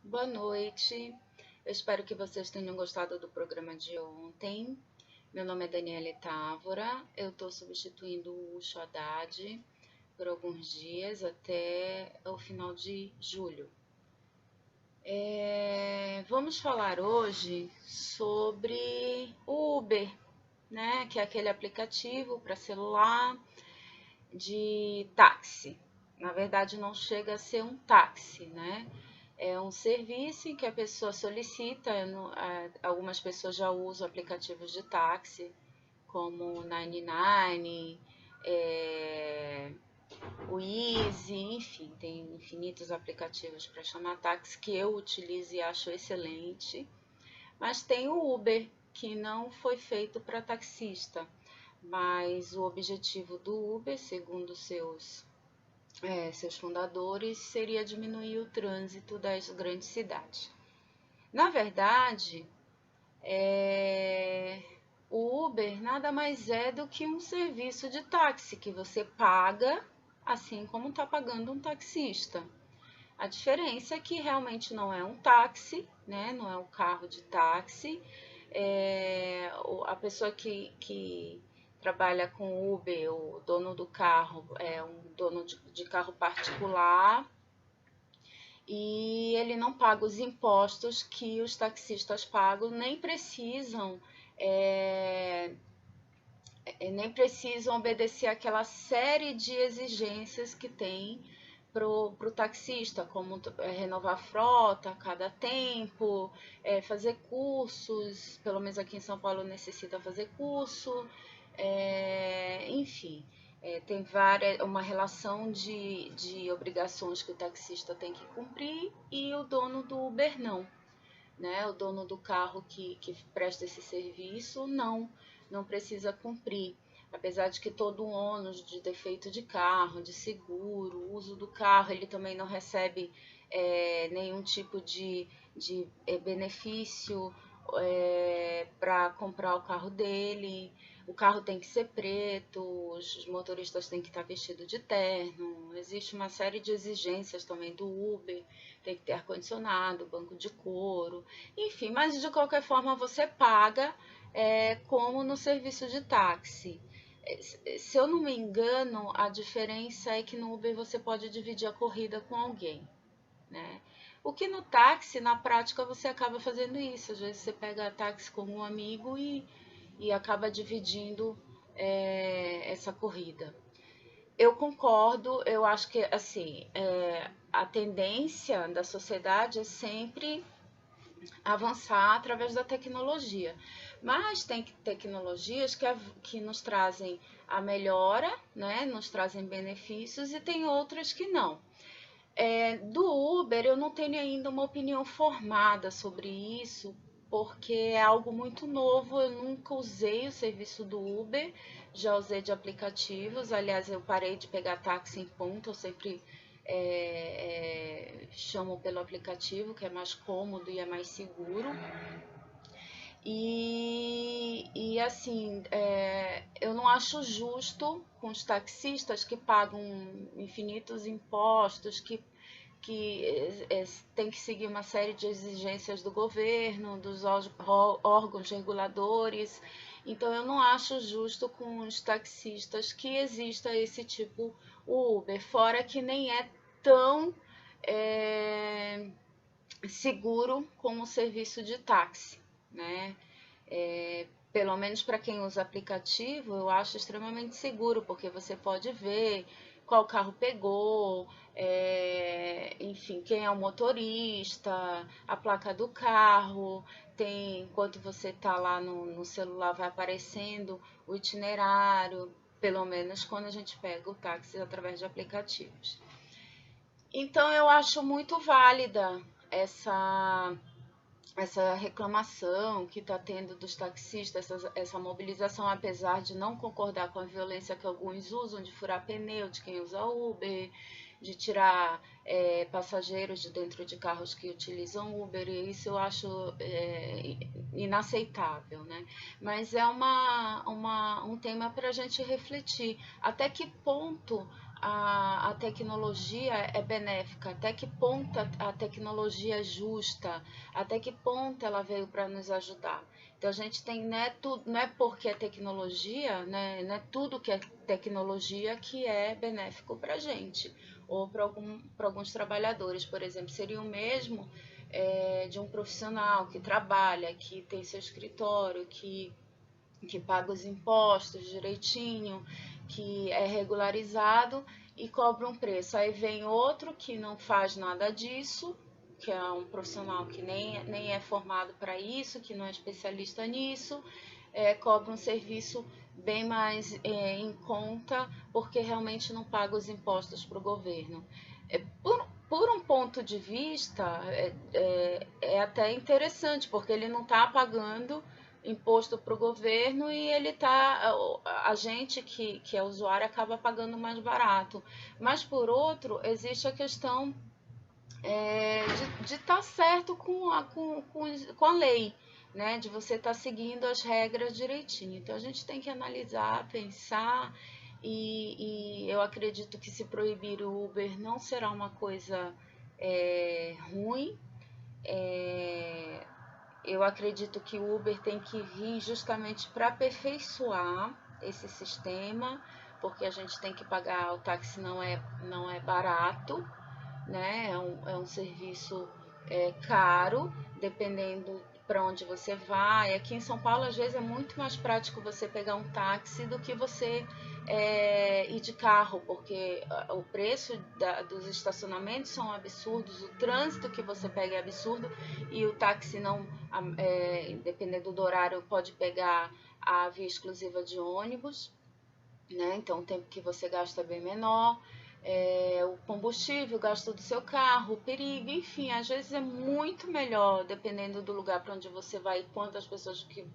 Boa noite. Eu espero que vocês tenham gostado do programa de ontem. Meu nome é Daniele Távora. Eu estou substituindo o Haddad por alguns dias até o final de julho. Vamos falar hoje sobre o Uber, né? Que é aquele aplicativo para celular de táxi. Na verdade, não chega a ser um táxi, né? É um serviço em que a pessoa solicita. Algumas pessoas já usam aplicativos de táxi, como o 99, o Easy, enfim, tem infinitos aplicativos para chamar táxi que eu utilizo e acho excelente. Mas tem o Uber, que não foi feito para taxista, mas o objetivo do Uber, segundo seus fundadores, seria diminuir o trânsito das grandes cidades. Na verdade, o Uber nada mais é do que um serviço de táxi que você paga, assim como está pagando um taxista. A diferença é que realmente não é um táxi, né? Não é um carro de táxi. A pessoa que trabalha com Uber, o dono do carro, é um dono de carro particular e ele não paga os impostos que os taxistas pagam, é, nem precisam obedecer aquela série de exigências que tem para o taxista, como renovar a frota a cada tempo, fazer cursos, pelo menos aqui em São Paulo necessita fazer curso, enfim, tem uma relação de obrigações que o taxista tem que cumprir e o dono do Uber não, né? O dono do carro que presta esse serviço não precisa cumprir. Apesar de que todo o ônus de defeito de carro, de seguro, uso do carro, ele também não recebe nenhum tipo de benefício para comprar o carro dele. O carro tem que ser preto, os motoristas têm que estar vestidos de terno. Existe uma série de exigências também do Uber, tem que ter ar-condicionado, banco de couro, enfim, mas de qualquer forma você paga como no serviço de táxi. Se eu não me engano, a diferença é que no Uber você pode dividir a corrida com alguém, né? O que no táxi, na prática, você acaba fazendo isso. Às vezes você pega táxi com um amigo e acaba dividindo essa corrida. Eu concordo, eu acho que assim, a tendência da sociedade é sempre avançar através da tecnologia. Mas tem tecnologias que nos trazem a melhora, né? Nos trazem benefícios e tem outras que não. Do Uber, eu não tenho ainda uma opinião formada sobre isso, porque é algo muito novo. Eu nunca usei o serviço do Uber, já usei de aplicativos. Aliás, eu parei de pegar táxi em ponto, eu sempre chamo pelo aplicativo, que é mais cômodo e é mais seguro. E assim, eu não acho justo com os taxistas que pagam infinitos impostos, que tem que seguir uma série de exigências do governo, dos órgãos reguladores. Então, eu não acho justo com os taxistas que exista esse tipo o Uber, fora que nem é tão seguro como o serviço de táxi, né? Pelo menos para quem usa aplicativo, eu acho extremamente seguro, porque você pode ver qual carro pegou, enfim, quem é o motorista, a placa do carro, enquanto você está lá no celular, vai aparecendo o itinerário, pelo menos quando a gente pega o táxi através de aplicativos. Então, eu acho muito válida essa essa reclamação que está tendo dos taxistas, essa mobilização, apesar de não concordar com a violência que alguns usam, de furar pneu de quem usa Uber, de tirar passageiros de dentro de carros que utilizam Uber, e isso eu acho inaceitável, né? Mas é um tema para a gente refletir. Até que ponto a tecnologia é benéfica, até que ponto a tecnologia é justa, até que ponto ela veio para nos ajudar. Então a gente tem, não é porque é tecnologia, né, não é tudo que é tecnologia que é benéfico para a gente, ou para alguns trabalhadores, por exemplo, seria o mesmo de um profissional que trabalha, que tem seu escritório, que paga os impostos direitinho, que é regularizado e cobra um preço. Aí vem outro que não faz nada disso, que é um profissional que nem é formado para isso, que não é especialista nisso, cobra um serviço bem mais em conta, porque realmente não paga os impostos para o governo. Por um ponto de vista, é até interessante, porque ele não está pagando imposto para o governo e a gente que é usuário acaba pagando mais barato. Mas por outro, existe a questão de estar certo com a lei, né? De você estar seguindo as regras direitinho. Então a gente tem que analisar, pensar, e eu acredito que se proibir o Uber não será uma coisa ruim. Eu acredito que o Uber tem que vir justamente para aperfeiçoar esse sistema, porque a gente tem que pagar, o táxi não é barato, né? É um serviço caro, dependendo para onde você vai. Aqui em São Paulo, às vezes, é muito mais prático você pegar um táxi do que você ir de carro, porque o preço dos estacionamentos são absurdos, o trânsito que você pega é absurdo e o táxi não, dependendo do horário, pode pegar a via exclusiva de ônibus, né? Então o tempo que você gasta é bem menor. O combustível, o gasto do seu carro, o perigo, enfim, às vezes é muito melhor, dependendo do lugar para onde você vai e quantas pessoas que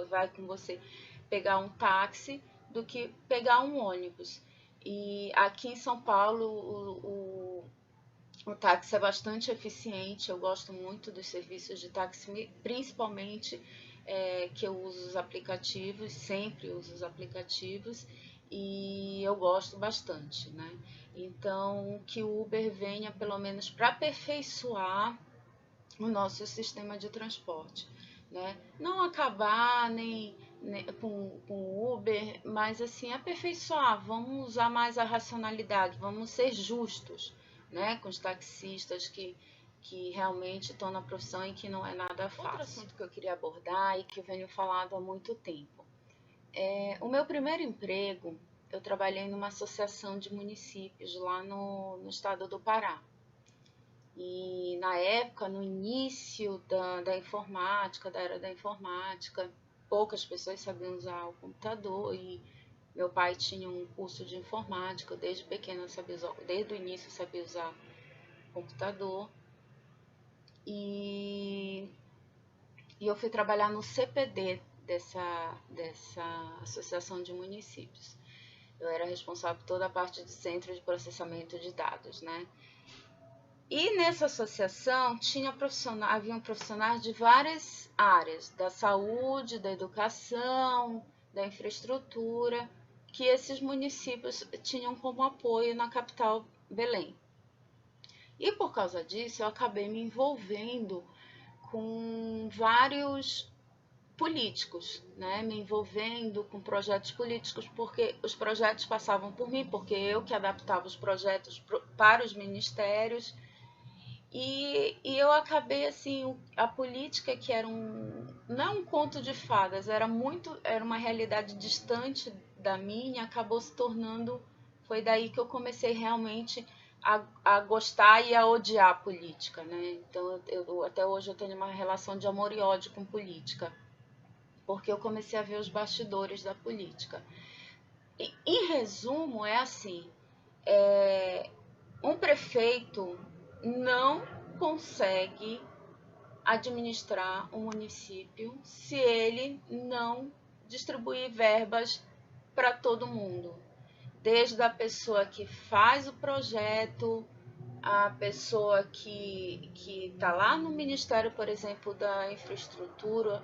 vai com você, pegar um táxi do que pegar um ônibus. E aqui em São Paulo o táxi é bastante eficiente, eu gosto muito dos serviços de táxi, principalmente que eu uso os aplicativos, sempre uso os aplicativos e eu gosto bastante, né? Então, que o Uber venha pelo menos para aperfeiçoar o nosso sistema de transporte, né? Não acabar nem com o Uber, mas assim, aperfeiçoar, vamos usar mais a racionalidade, vamos ser justos, né, com os taxistas que realmente estão na profissão e que não é nada fácil. Outro assunto que eu queria abordar e que eu venho falando há muito tempo. O meu primeiro emprego, eu trabalhei numa associação de municípios lá no estado do Pará. E na época, no início da informática, da era da informática, poucas pessoas sabiam usar o computador e meu pai tinha um curso de informática, desde pequena sabia usar, desde o início sabia usar o computador. E eu fui trabalhar no CPD dessa associação de municípios. Eu era responsável por toda a parte de centro de processamento de dados, né? E nessa associação haviam profissionais de várias áreas, da saúde, da educação, da infraestrutura, que esses municípios tinham como apoio na capital Belém. E por causa disso, eu acabei me envolvendo com vários políticos, né? Me envolvendo com projetos políticos, porque os projetos passavam por mim, porque eu que adaptava os projetos para os ministérios. E eu acabei assim, a política que era não um conto de fadas, era uma realidade distante da minha, acabou se tornando, foi daí que eu comecei realmente a gostar e a odiar a política, né? Então até hoje eu tenho uma relação de amor e ódio com política, porque eu comecei a ver os bastidores da política. E, em resumo, é assim, um prefeito não consegue administrar um município se ele não distribuir verbas para todo mundo. Desde a pessoa que faz o projeto, a pessoa que está lá no Ministério, por exemplo, da Infraestrutura,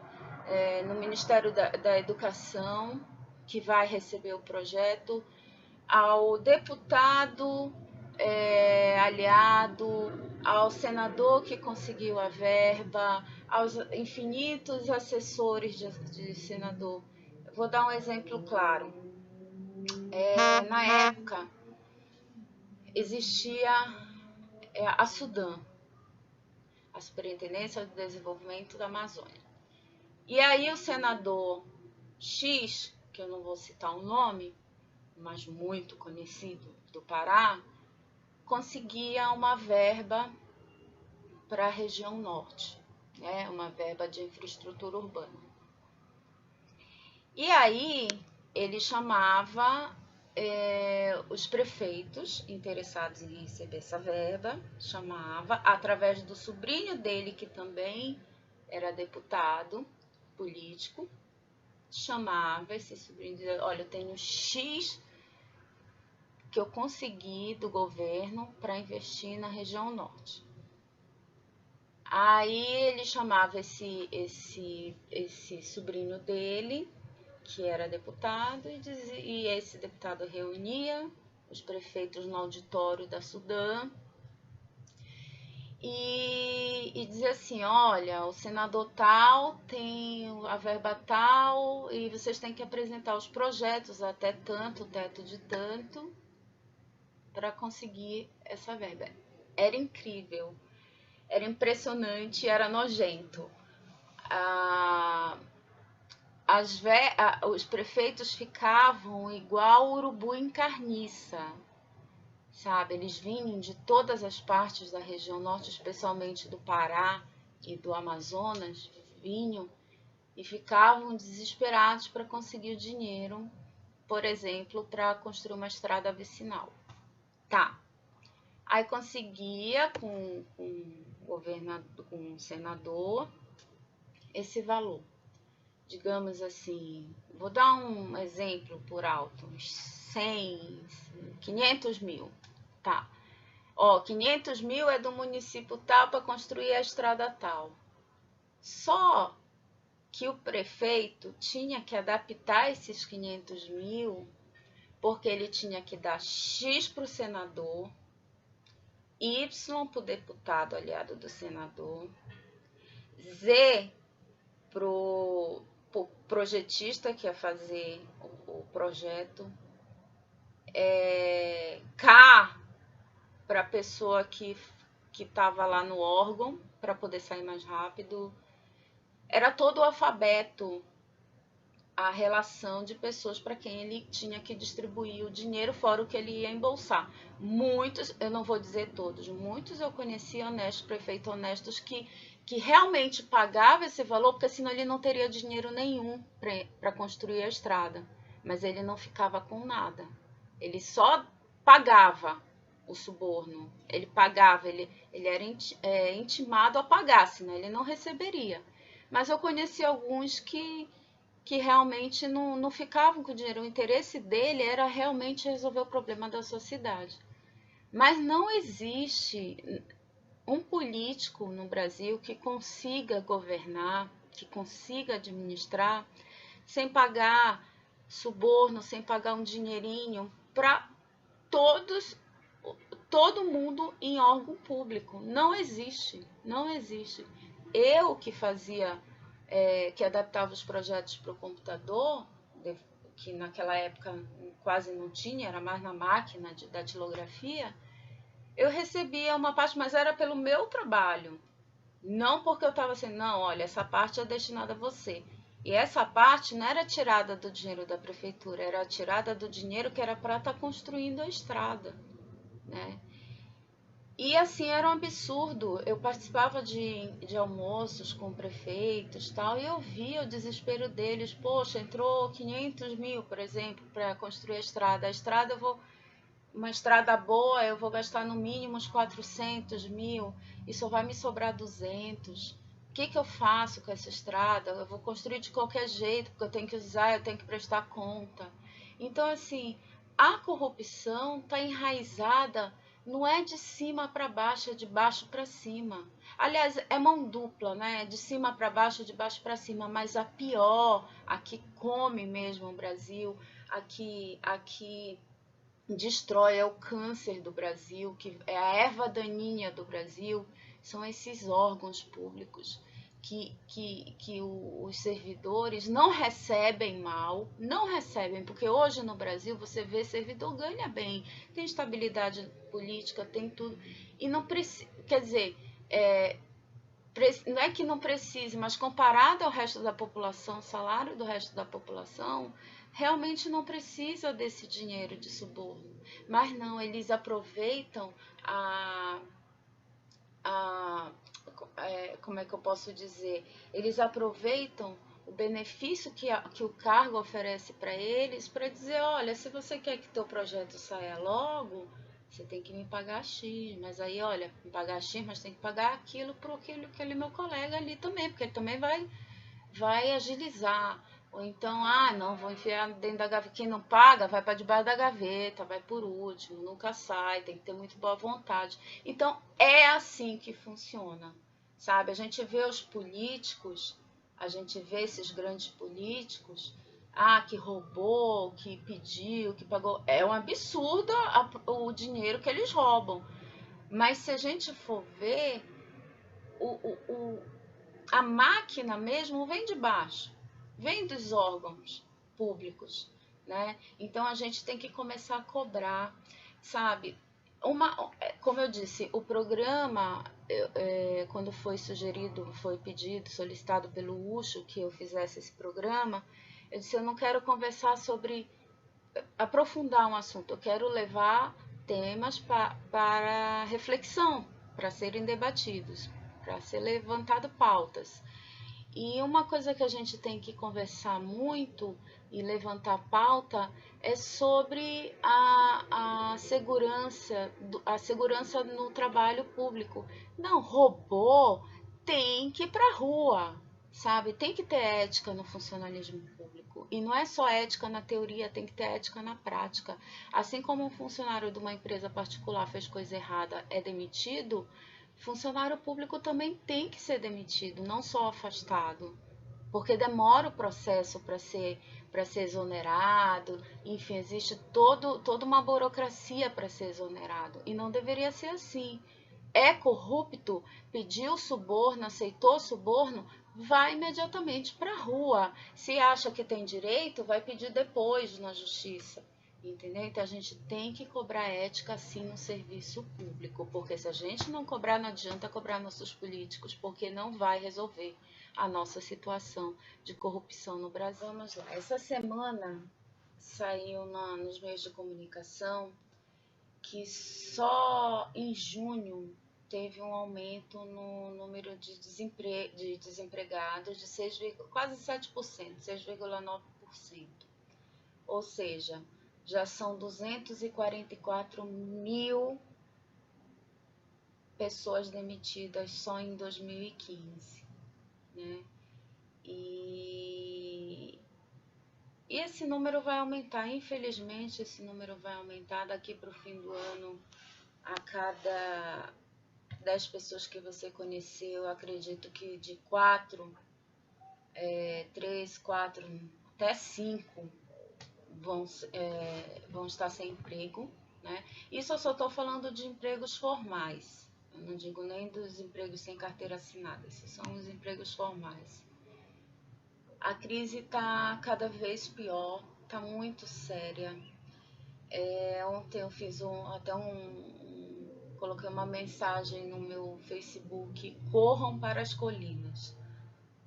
no Ministério da Educação, que vai receber o projeto, ao deputado aliado, ao senador que conseguiu a verba, aos infinitos assessores de senador. Vou dar um exemplo claro. Na época, existia a SUDAM, a Superintendência de Desenvolvimento da Amazônia. E aí o senador X, que eu não vou citar o nome, mas muito conhecido do Pará, conseguia uma verba para a região norte, né? Uma verba de infraestrutura urbana. E aí ele chamava os prefeitos interessados em receber essa verba, chamava através do sobrinho dele, que também era deputado político, chamava esse sobrinho e dizia: olha, eu tenho X que eu consegui do governo para investir na região norte. Aí ele chamava esse sobrinho dele, que era deputado, e esse deputado reunia os prefeitos no auditório da SUDAM e dizia assim: olha, o senador tal tem a verba tal e vocês têm que apresentar os projetos até tanto, teto de tanto, para conseguir essa verba. Era incrível, era impressionante, era nojento. Os prefeitos ficavam igual urubu em carniça, sabe? Eles vinham de todas as partes da região norte, especialmente do Pará e do Amazonas, vinham e ficavam desesperados para conseguir o dinheiro, por exemplo, para construir uma estrada vicinal. Tá. Aí conseguia com o senador esse valor. Digamos assim, vou dar um exemplo por alto, uns 100, 500 mil, tá? 500 mil é do município tal para construir a estrada tal. Só que o prefeito tinha que adaptar esses 500 mil, porque ele tinha que dar X para o senador, Y para o deputado aliado do senador, Z para o projetista que ia fazer o projeto, K para a pessoa que estava lá no órgão, para poder sair mais rápido. Era todo o alfabeto, a relação de pessoas para quem ele tinha que distribuir o dinheiro, fora o que ele ia embolsar. Muitos, eu não vou dizer todos, muitos eu conheci honestos, prefeitos honestos que realmente pagava esse valor, porque senão ele não teria dinheiro nenhum para construir a estrada. Mas ele não ficava com nada. Ele só pagava o suborno. Ele pagava, ele era intimado a pagar, senão ele não receberia. Mas eu conheci alguns que realmente não ficavam com o dinheiro. O interesse dele era realmente resolver o problema da sua cidade. Mas não existe um político no Brasil que consiga governar, que consiga administrar, sem pagar suborno, sem pagar um dinheirinho para todo mundo em órgão público. Não existe, não existe. Eu que fazia, que adaptava os projetos para o computador, que naquela época quase não tinha, era mais na máquina de datilografia, eu recebia uma parte, mas era pelo meu trabalho. Não porque eu estava assim, não, olha, essa parte é destinada a você. E essa parte não era tirada do dinheiro da prefeitura, era tirada do dinheiro que era para estar construindo a estrada, né? E assim, era um absurdo. Eu participava de almoços com prefeitos tal, e eu via o desespero deles. Poxa, entrou 500 mil, por exemplo, para construir a estrada. A estrada, uma estrada boa, eu vou gastar no mínimo uns 400 mil, e só vai me sobrar 200. O que eu faço com essa estrada? Eu vou construir de qualquer jeito, porque eu tenho que usar, eu tenho que prestar conta. Então, assim, a corrupção está enraizada, não é de cima para baixo, é de baixo para cima. Aliás, é mão dupla, né? De cima para baixo, de baixo para cima. Mas a pior, a que come mesmo o Brasil, a que destrói, é o câncer do Brasil, que é a erva daninha do Brasil, são esses órgãos públicos que os servidores não recebem mal, não recebem, porque hoje no Brasil você vê servidor ganha bem, tem estabilidade política, tem tudo, e não precisa, quer dizer, não é que não precise, mas comparado ao resto da população, o salário do resto da população, realmente não precisa desse dinheiro de suborno. Mas não, eles aproveitam como é que eu posso dizer? Eles aproveitam o benefício que o cargo oferece para eles para dizer, olha, se você quer que teu projeto saia logo, você tem que me pagar X, mas aí, olha, me pagar X, mas tem que pagar aquilo para aquele meu colega ali também, porque ele também vai agilizar. Ou então, não, vou enfiar dentro da gaveta. Quem não paga, vai para debaixo da gaveta, vai por último, nunca sai, tem que ter muito boa vontade. Então, é assim que funciona, sabe? A gente vê os políticos, a gente vê esses grandes políticos, que roubou, que pediu, que pagou. É um absurdo o dinheiro que eles roubam. Mas se a gente for ver, a máquina mesmo vem de baixo, vem dos órgãos públicos, né? Então a gente tem que começar a cobrar, sabe? Como eu disse, o programa, quando foi sugerido, foi pedido, solicitado pelo Ucho que eu fizesse esse programa, eu disse, eu não quero conversar sobre, aprofundar um assunto, eu quero levar temas para reflexão, para serem debatidos, para ser levantado pautas. E uma coisa que a gente tem que conversar muito e levantar pauta é sobre a segurança no trabalho público. Não, robô tem que ir para a rua, sabe? Tem que ter ética no funcionalismo público. E não é só ética na teoria, tem que ter ética na prática. Assim como um funcionário de uma empresa particular fez coisa errada, é demitido, funcionário público também tem que ser demitido, não só afastado, porque demora o processo para ser exonerado, enfim, existe toda uma burocracia para ser exonerado, e não deveria ser assim. É corrupto, pediu suborno, aceitou suborno, vai imediatamente para a rua. Se acha que tem direito, vai pedir depois na justiça. Entendeu? Então a gente tem que cobrar ética sim no serviço público, porque se a gente não cobrar, não adianta cobrar nossos políticos, porque não vai resolver a nossa situação de corrupção no Brasil. Vamos lá, essa semana saiu nos meios de comunicação que só em junho teve um aumento no número de desempregados de quase 7%, 6,9%. Ou seja, já são 244 mil pessoas demitidas só em 2015, né? E esse número vai aumentar, infelizmente esse número vai aumentar daqui para o fim do ano. A cada 10 pessoas que você conheceu, eu acredito que de 4, 3, 4, até 5 vão estar sem emprego, né? Isso eu só estou falando de empregos formais, eu não digo nem dos empregos sem carteira assinada, esses são os empregos formais. A crise está cada vez pior, está muito séria. Ontem eu fiz coloquei uma mensagem no meu Facebook: corram para as colinas.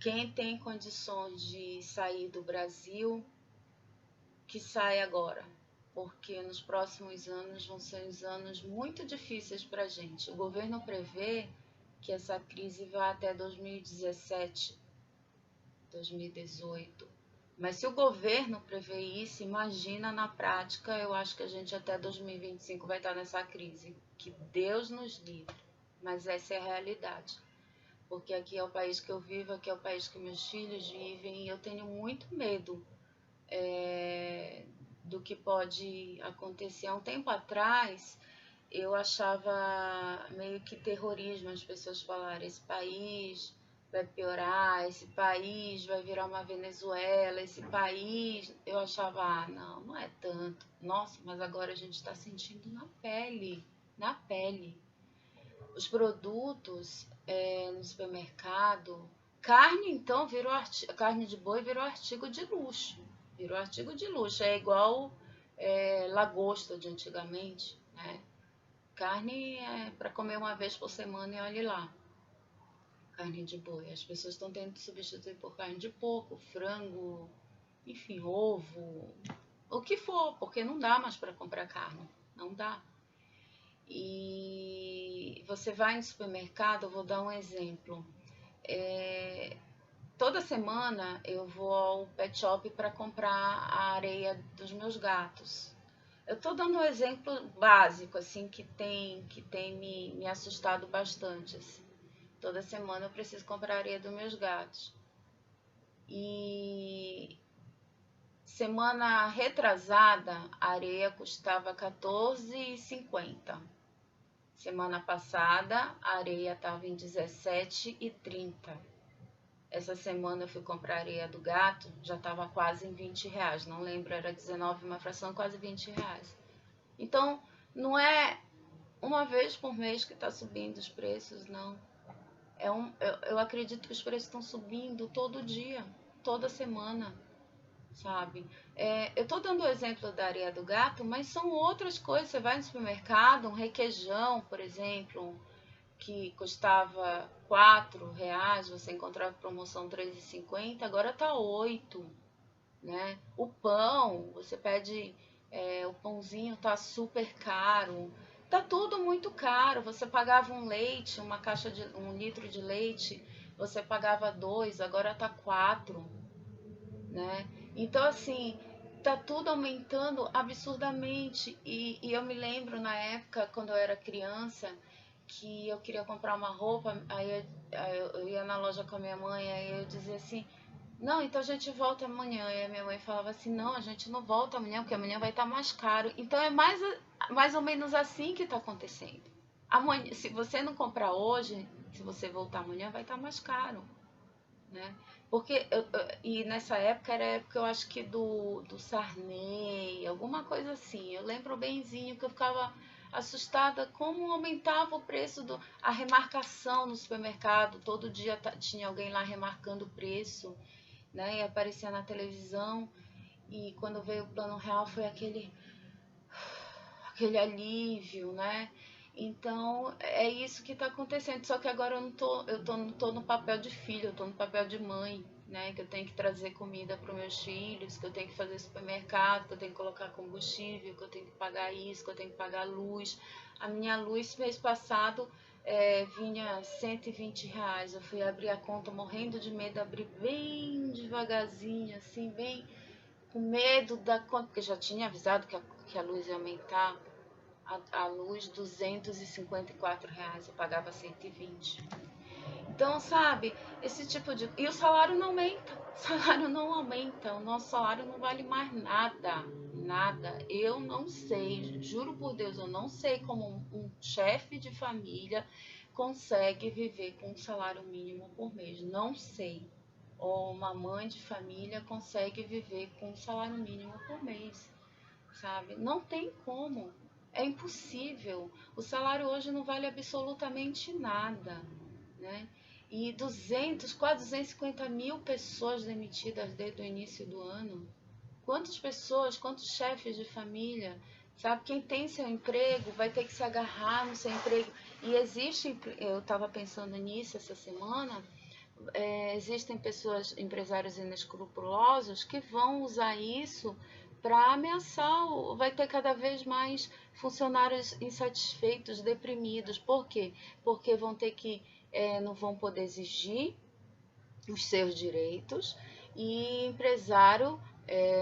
Quem tem condições de sair do Brasil, que saia agora, porque nos próximos anos vão ser uns anos muito difíceis para a gente. O governo prevê que essa crise vai até 2017, 2018. Mas se o governo prevê isso, imagina na prática, eu acho que a gente até 2025 vai estar nessa crise. Que Deus nos livre. Mas essa é a realidade. Porque aqui é o país que eu vivo, aqui é o país que meus filhos vivem, e eu tenho muito medo do que pode acontecer. Há um tempo atrás, eu achava meio que terrorismo as pessoas falarem: esse país vai piorar, esse país vai virar uma Venezuela, esse país... Eu achava, não é tanto. Nossa, mas agora a gente está sentindo na pele, na pele. Os produtos no supermercado, carne então virou carne de boi virou artigo de luxo. Virou artigo de luxo. É igual lagosta de antigamente, né? Carne é para comer uma vez por semana e olhe lá. Carne de boi. As pessoas estão tendo que substituir por carne de porco, frango, enfim, ovo, o que for, porque não dá mais para comprar carne. Não dá. E você vai no supermercado, eu vou dar um exemplo. Toda semana eu vou ao pet shop para comprar a areia dos meus gatos. Eu estou dando um exemplo básico, assim, que tem me assustado bastante. Assim. Toda semana eu preciso comprar a areia dos meus gatos. E semana retrasada, a areia custava R$14,50. Semana passada, a areia estava em R$17,30. Essa semana eu fui comprar areia do gato, já estava quase em R$20. Não lembro, era 19, uma fração, quase R$20. Então, não é uma vez por mês que está subindo os preços, não. Eu acredito que os preços estão subindo todo dia, toda semana, sabe? Eu estou dando o exemplo da areia do gato, mas são outras coisas. Você vai no supermercado, um requeijão, por exemplo, que custava R$4, você encontrava promoção R$3,50, agora está R$8, né? O pão, você pede, o pãozinho tá super caro, tá tudo muito caro. Você pagava um leite, um litro de leite, você pagava 2, agora tá 4, né? Então assim, tá tudo aumentando absurdamente. E eu me lembro na época, quando eu era criança, que eu queria comprar uma roupa, aí eu ia na loja com a minha mãe, aí eu dizia assim, não, então a gente volta amanhã. E a minha mãe falava assim, não, a gente não volta amanhã, porque amanhã vai estar mais caro. Então é mais ou menos assim que está acontecendo. Amanhã, se você não comprar hoje, se você voltar amanhã, vai estar mais caro, né? Porque, e nessa época era a época, eu acho que do Sarney, alguma coisa assim. Eu lembro benzinho que eu ficava assustada como aumentava o preço a remarcação no supermercado. Todo dia tinha alguém lá remarcando o preço, né? E aparecia na televisão. E quando veio o Plano Real foi aquele alívio, né? Então é isso que está acontecendo. Só que agora não tô no papel de filho, eu tô no papel de mãe, né? Que eu tenho que trazer comida para os meus filhos, que eu tenho que fazer supermercado, que eu tenho que colocar combustível, que eu tenho que pagar isso, que eu tenho que pagar luz. A minha luz mês passado vinha R$120. Eu fui abrir a conta morrendo de medo, abri bem devagarzinho, assim, bem com medo da conta, porque já tinha avisado que a luz ia aumentar. A luz R$254, eu pagava 120. Então, sabe, esse tipo de... E o salário não aumenta, o salário não aumenta, o nosso salário não vale mais nada, nada. Eu não sei, juro por Deus, eu não sei como um chefe de família consegue viver com um salário mínimo por mês, não sei. Ou uma mãe de família consegue viver com um salário mínimo por mês, sabe? Não tem como. É impossível. O salário hoje não vale absolutamente nada, né? E quase 250 mil pessoas demitidas desde o início do ano. Quantas pessoas, quantos chefes de família, sabe? Quem tem seu emprego vai ter que se agarrar no seu emprego. E eu estava pensando nisso essa semana, existem pessoas, empresários inescrupulosos, que vão usar isso para ameaçar. Vai ter cada vez mais funcionários insatisfeitos, deprimidos. Por quê? Porque vão ter que, não vão poder exigir os seus direitos, e empresário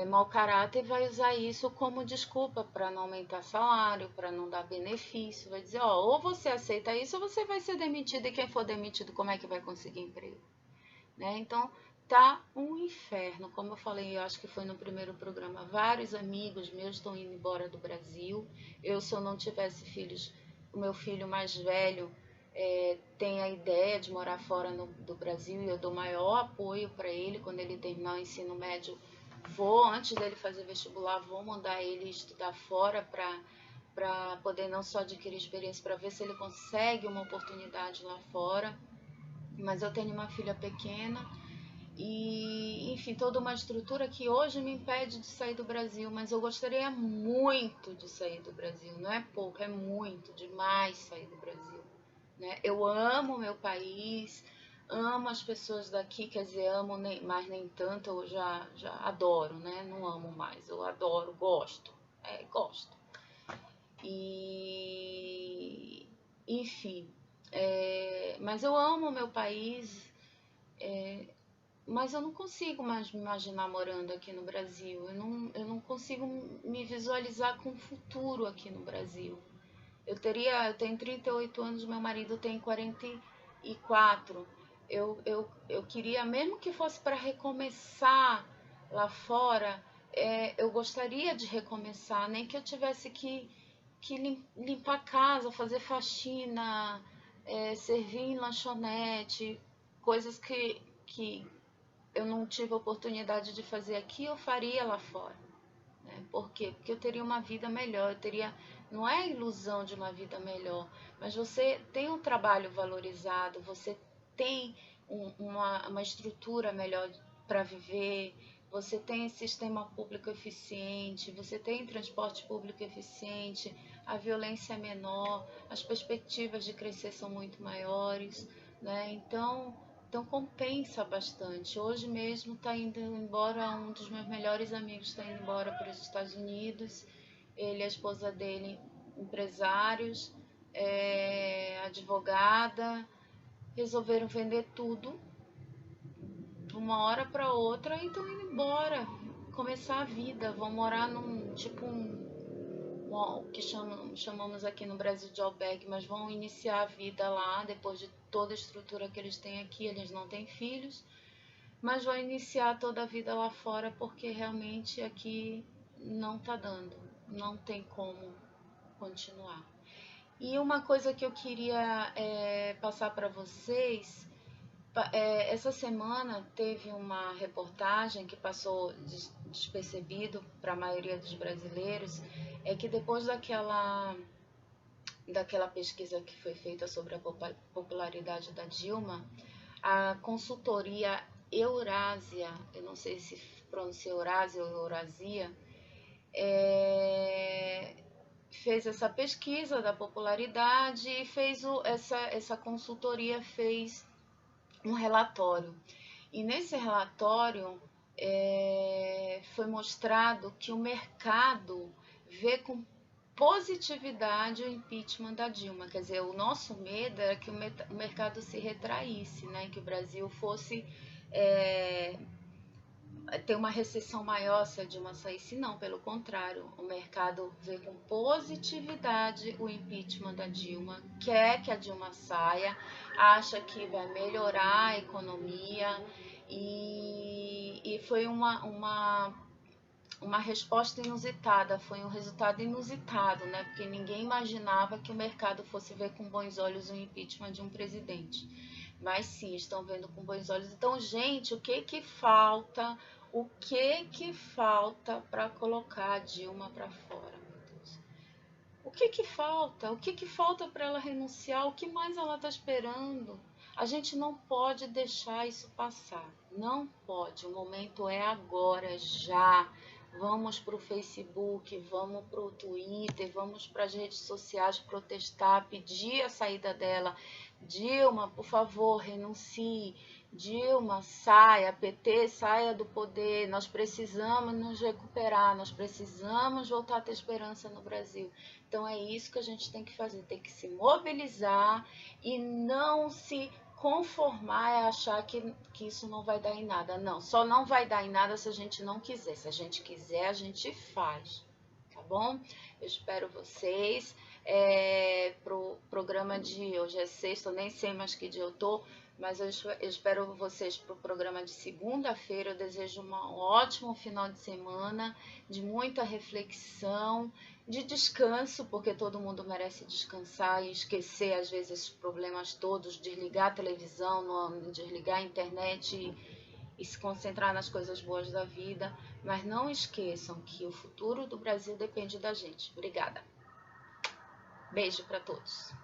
mau caráter vai usar isso como desculpa para não aumentar salário, para não dar benefício. Vai dizer, ó, ou você aceita isso ou você vai ser demitido, e quem for demitido, como é que vai conseguir emprego? Né? Então, tá um inferno. Como eu falei, eu acho que foi no primeiro programa, vários amigos meus estão indo embora do Brasil. Se eu não tivesse filhos, o meu filho mais velho tem a ideia de morar fora do Brasil, e eu dou maior apoio para ele. Quando ele terminar o ensino médio, antes dele fazer vestibular, vou mandar ele estudar fora para poder não só adquirir experiência, para ver se ele consegue uma oportunidade lá fora. Mas eu tenho uma filha pequena e, enfim, toda uma estrutura que hoje me impede de sair do Brasil, mas eu gostaria muito de sair do Brasil. Não é pouco, é muito, demais sair do Brasil, né? Eu amo meu país, amo as pessoas daqui, quer dizer, amo, mas nem tanto, eu já adoro, né? Não amo mais, eu adoro, gosto, gosto. E, enfim, mas eu amo o meu país, mas eu não consigo mais me imaginar morando aqui no Brasil. Eu não consigo me visualizar com o futuro aqui no Brasil. Eu tenho 38 anos, meu marido tem 44. Eu queria, mesmo que fosse para recomeçar lá fora, eu gostaria de recomeçar, nem que eu tivesse que limpar a casa, fazer faxina, servir em lanchonete, coisas que eu não tive a oportunidade de fazer aqui, eu faria lá fora. Né? Por quê? Porque eu teria uma vida melhor, não é a ilusão de uma vida melhor, mas você tem um trabalho valorizado, você tem uma estrutura melhor para viver, você tem sistema público eficiente, você tem transporte público eficiente, a violência é menor, as perspectivas de crescer são muito maiores, né? Então compensa bastante. Hoje mesmo está indo embora um dos meus melhores amigos, está indo embora para os Estados Unidos. Ele e a esposa dele, empresários, advogada, resolveram vender tudo de uma hora para outra e estão indo embora, começar a vida. Vão morar num tipo que chamamos aqui no Brasil de albergue, mas vão iniciar a vida lá depois de toda a estrutura que eles têm aqui. Eles não têm filhos, mas vão iniciar toda a vida lá fora porque realmente aqui não tá dando, não tem como continuar. E uma coisa que eu queria passar para vocês, essa semana teve uma reportagem que passou despercebido para a maioria dos brasileiros, que depois daquela pesquisa que foi feita sobre a popularidade da Dilma, a consultoria Eurásia, eu não sei se pronuncia Eurásia ou Eurasia, fez essa pesquisa da popularidade e essa consultoria fez um relatório. E nesse relatório foi mostrado que o mercado vê com positividade o impeachment da Dilma. Quer dizer, o nosso medo era que o mercado se retraísse, né? Que o Brasil fosse ter uma recessão maior se a Dilma saísse. Não, pelo contrário, o mercado vê com positividade o impeachment da Dilma, quer que a Dilma saia, acha que vai melhorar a economia e foi uma resposta inusitada, foi um resultado inusitado, né? Porque ninguém imaginava que o mercado fosse ver com bons olhos o impeachment de um presidente. Mas sim, estão vendo com bons olhos. Então, gente, o que falta? O que falta para colocar a Dilma para fora, meu Deus? O que falta? O que falta para ela renunciar? O que mais ela está esperando? A gente não pode deixar isso passar. Não pode. O momento é agora, já. Vamos para o Facebook, vamos para o Twitter, vamos para as redes sociais protestar, pedir a saída dela. Dilma, por favor, renuncie. Dilma, saia, PT, saia do poder. Nós precisamos nos recuperar, nós precisamos voltar a ter esperança no Brasil. Então é isso que a gente tem que fazer, tem que se mobilizar e não se conformar e achar que isso não vai dar em nada. Não, só não vai dar em nada se a gente não quiser. Se a gente quiser, a gente faz, tá bom? Eu espero vocês. pro programa de hoje é sexta, eu nem sei mais que dia eu tô, mas eu espero vocês pro programa de segunda-feira. Eu desejo um ótimo final de semana, de muita reflexão, de descanso, porque todo mundo merece descansar e esquecer às vezes esses problemas todos, desligar a televisão, desligar a internet e se concentrar nas coisas boas da vida. Mas não esqueçam que o futuro do Brasil depende da gente. Obrigada. Beijo para todos.